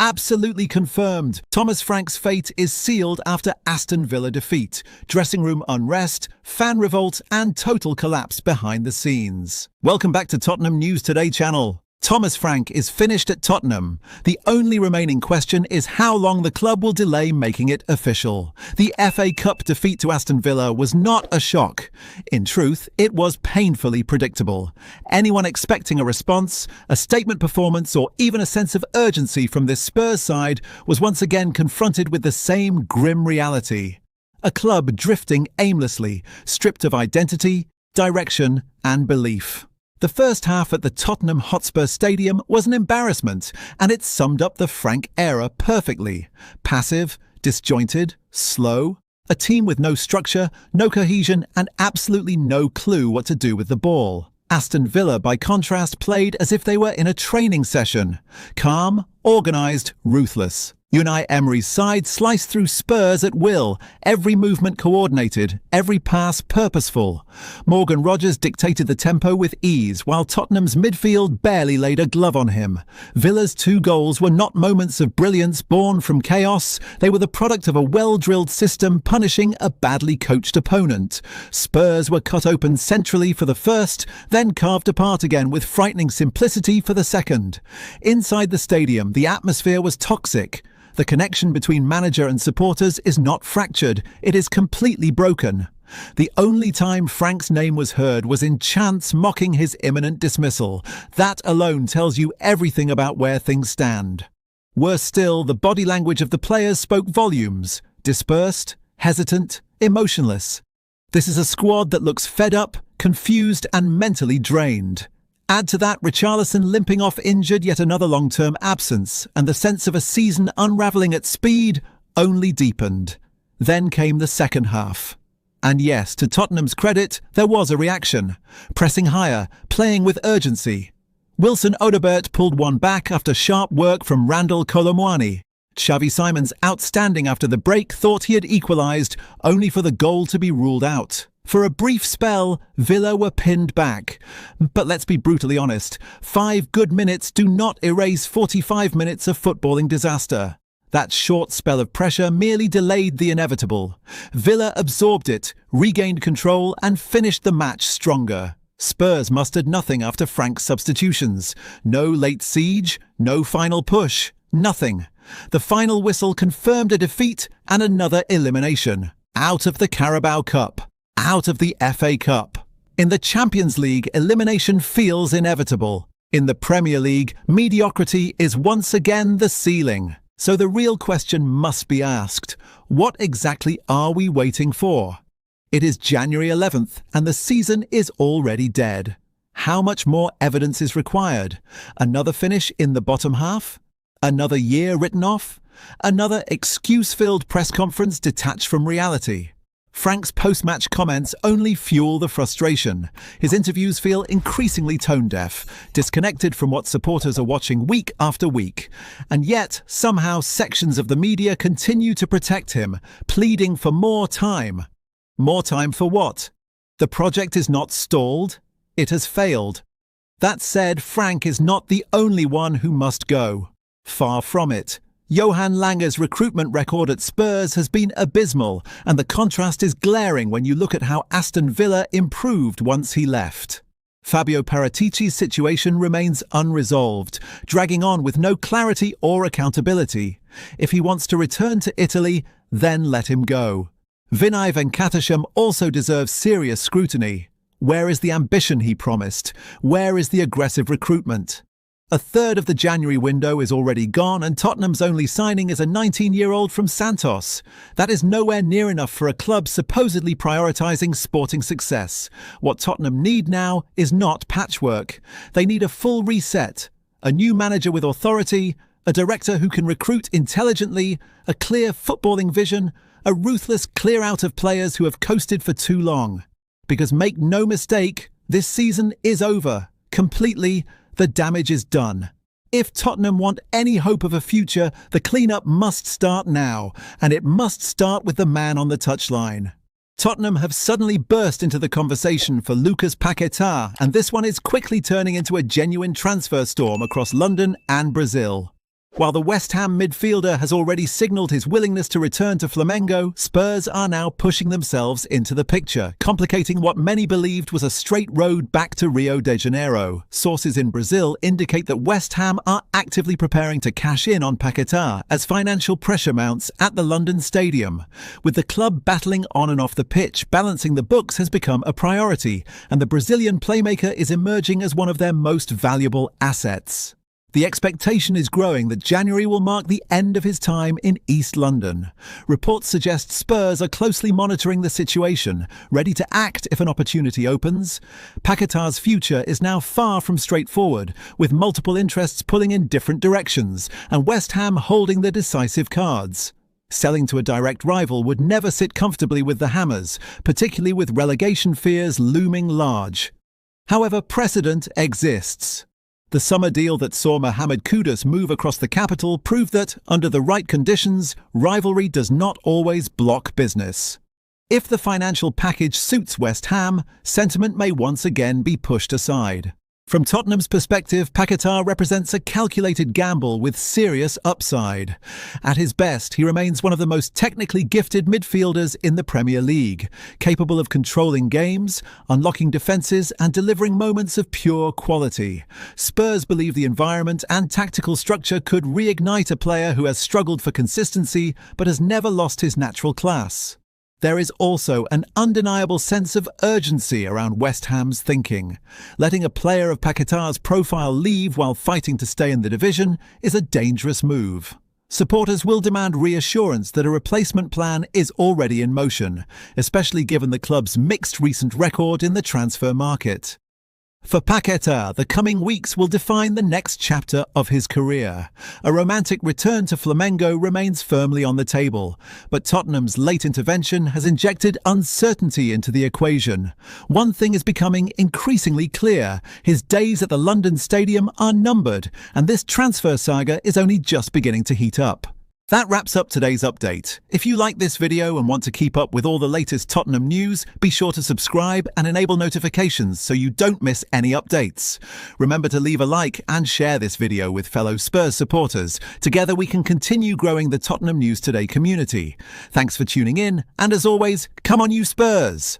Absolutely confirmed. Thomas Frank's fate is sealed after Aston Villa defeat, dressing room unrest, fan revolt and total collapse behind the scenes. Welcome back to Tottenham News Today channel. Thomas Frank is finished at Tottenham. The only remaining question is how long the club will delay making it official. The FA Cup defeat to Aston Villa was not a shock. In truth, it was painfully predictable. Anyone expecting a response, a statement performance, or even a sense of urgency from this Spurs side was once again confronted with the same grim reality. A club drifting aimlessly, stripped of identity, direction, and belief. The first half at the Tottenham Hotspur Stadium was an embarrassment, and it summed up the Frank era perfectly. Passive, disjointed, slow, a team with no structure, no cohesion, and absolutely no clue what to do with the ball. Aston Villa, by contrast, played as if they were in a training session. Calm, organised, ruthless. Unai Emery's side sliced through Spurs at will, every movement coordinated, every pass purposeful. Morgan Rogers dictated the tempo with ease, while Tottenham's midfield barely laid a glove on him. Villa's 2 goals were not moments of brilliance born from chaos, they were the product of a well-drilled system punishing a badly coached opponent. Spurs were cut open centrally for the first, then carved apart again with frightening simplicity for the second. Inside the stadium, the atmosphere was toxic. The connection between manager and supporters is not fractured, it is completely broken. The only time Frank's name was heard was in chants mocking his imminent dismissal. That alone tells you everything about where things stand. Worse still, the body language of the players spoke volumes. Dispersed, hesitant, emotionless. This is a squad that looks fed up, confused and mentally drained. Add to that Richarlison limping off injured, yet another long-term absence, and the sense of a season unravelling at speed only deepened. Then came the second half. And yes, to Tottenham's credit, there was a reaction. Pressing higher, playing with urgency. Wilson Odobert pulled one back after sharp work from Randall Colomwani. Xavi Simons, outstanding after the break, thought he had equalised, only for the goal to be ruled out. For a brief spell, Villa were pinned back. But let's be brutally honest, 5 good minutes do not erase 45 minutes of footballing disaster. That short spell of pressure merely delayed the inevitable. Villa absorbed it, regained control and finished the match stronger. Spurs mustered nothing after Frank's substitutions. No late siege, no final push, nothing. The final whistle confirmed a defeat and another elimination. Out of the Carabao Cup. Out of the FA Cup. In the Champions League, elimination feels inevitable. In the Premier League, mediocrity is once again the ceiling. So the real question must be asked, what exactly are we waiting for? It is January 11th and the season is already dead. How much more evidence is required? Another finish in the bottom half? Another year written off? Another excuse-filled press conference detached from reality? Frank's post-match comments only fuel the frustration. His interviews feel increasingly tone-deaf, disconnected from what supporters are watching week after week. And yet, somehow sections of the media continue to protect him, pleading for more time. More time for what? The project is not stalled, it has failed. That said, Frank is not the only one who must go. Far from it. Johan Langer's recruitment record at Spurs has been abysmal, and the contrast is glaring when you look at how Aston Villa improved once he left. Fabio Paratici's situation remains unresolved, dragging on with no clarity or accountability. If he wants to return to Italy, then let him go. Vinay Venkatesham also deserves serious scrutiny. Where is the ambition he promised? Where is the aggressive recruitment? A third of the January window is already gone and Tottenham's only signing is a 19-year-old from Santos. That is nowhere near enough for a club supposedly prioritising sporting success. What Tottenham need now is not patchwork. They need a full reset. A new manager with authority, a director who can recruit intelligently, a clear footballing vision, a ruthless clear-out of players who have coasted for too long. Because make no mistake, this season is over. Completely. The damage is done. If Tottenham want any hope of a future, the clean-up must start now, and it must start with the man on the touchline. Tottenham have suddenly burst into the conversation for Lucas Paquetá, and this one is quickly turning into a genuine transfer storm across London and Brazil. While the West Ham midfielder has already signalled his willingness to return to Flamengo, Spurs are now pushing themselves into the picture, complicating what many believed was a straight road back to Rio de Janeiro. Sources in Brazil indicate that West Ham are actively preparing to cash in on Paquetá as financial pressure mounts at the London Stadium. With the club battling on and off the pitch, balancing the books has become a priority, and the Brazilian playmaker is emerging as one of their most valuable assets. The expectation is growing that January will mark the end of his time in East London. Reports suggest Spurs are closely monitoring the situation, ready to act if an opportunity opens. Paquetá's future is now far from straightforward, with multiple interests pulling in different directions, and West Ham holding the decisive cards. Selling to a direct rival would never sit comfortably with the Hammers, particularly with relegation fears looming large. However, precedent exists. The summer deal that saw Mohamed Kudus move across the capital proved that, under the right conditions, rivalry does not always block business. If the financial package suits West Ham, sentiment may once again be pushed aside. From Tottenham's perspective, Paquetá represents a calculated gamble with serious upside. At his best, he remains one of the most technically gifted midfielders in the Premier League, capable of controlling games, unlocking defences and delivering moments of pure quality. Spurs believe the environment and tactical structure could reignite a player who has struggled for consistency but has never lost his natural class. There is also an undeniable sense of urgency around West Ham's thinking. Letting a player of Paquetá's profile leave while fighting to stay in the division is a dangerous move. Supporters will demand reassurance that a replacement plan is already in motion, especially given the club's mixed recent record in the transfer market. For Paquetá, the coming weeks will define the next chapter of his career. A romantic return to Flamengo remains firmly on the table, but Tottenham's late intervention has injected uncertainty into the equation. One thing is becoming increasingly clear: his days at the London Stadium are numbered, and this transfer saga is only just beginning to heat up. That wraps up today's update. If you like this video and want to keep up with all the latest Tottenham news, be sure to subscribe and enable notifications so you don't miss any updates. Remember to leave a like and share this video with fellow Spurs supporters. Together we can continue growing the Tottenham News Today community. Thanks for tuning in, and as always, come on you Spurs!